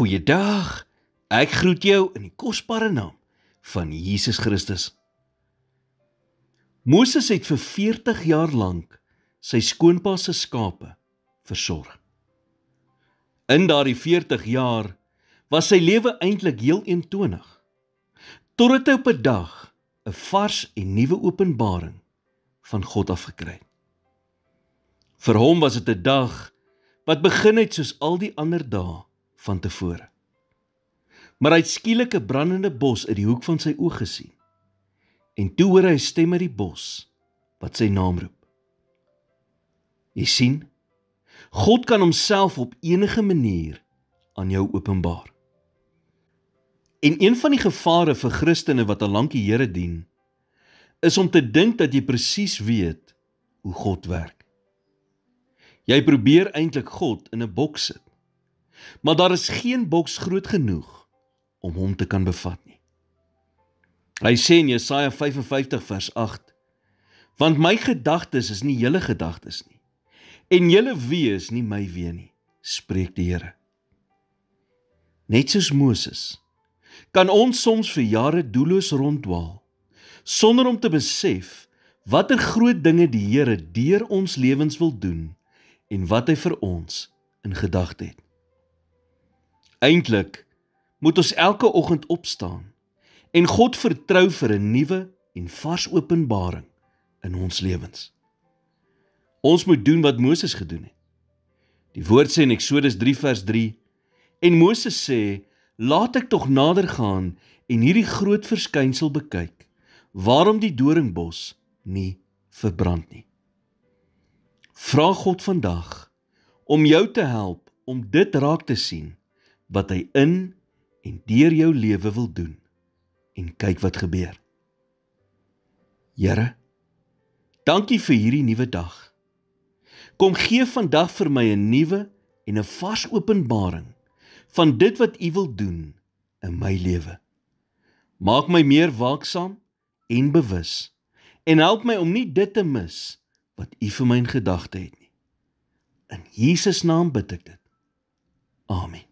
Goeiedag, ek groet jou in die kosbare naam van Jesus Christus. Moses het vir 40 jaar lank sy skoonpa se skape versorg. In daardie 40 jaar was sy lewe eintlik heel eentonig, totdat hy op 'n dag 'n vars en nuwe openbaring van God afgekry het. Vir hom was dit 'n dag wat begin het soos al die ander dae van tevore. Maar hy het skielik 'n brandende bos uit die hoek van sy oog gesien, en toe hoor hy 'n stem uit die bos wat sy naam roep. Jy sien, God kan homself op enige manier aan jou openbaar. En een van die gevare vir Christene wat al lank die Here dien, is om te dink dat jy presies weet hoe God werk. Jy probeer eintlik God in 'n boks sit, maar daar is geen boks groot genoeg om hom te kan bevat nie. Hy sê in Jesaja 55 vers 8, want my gedagtes is nie julle gedagtes nie, en julle wee is nie my wee nie, spreek die Here. Net soos Moses, kan ons soms vir jare doelloos ronddwaal, sonder om te besef watter groot dinge die Here deur ons lewens wil doen, en wat hy vir ons in gedagte het. Eintlik moet ons elke oggend opstaan en God vertrou vir 'n nuwe en vars openbaring in ons lewens. Ons moet doen wat Moses gedoen het. Die woord sê in Eksodus 3 vers 3, en Moses sê, laat ek tog nader gaan en hierdie groot verskynsel bekyk, waarom die doringbos nie verbrand nie. Vra God vandag om jou te help om dit raak te sien wat hy in en deur jou lewe wil doen, en kyk wat gebeur. Here, dankie vir hierdie nuwe dag. Kom gee vandag vir my 'n nuwe en 'n vars openbaring van dit wat U wil doen in my lewe. Maak my meer waaksaam en bewus, en help my om nie dit te mis wat U vir my in gedagte het nie. In Jesus naam bid ek dit. Amen.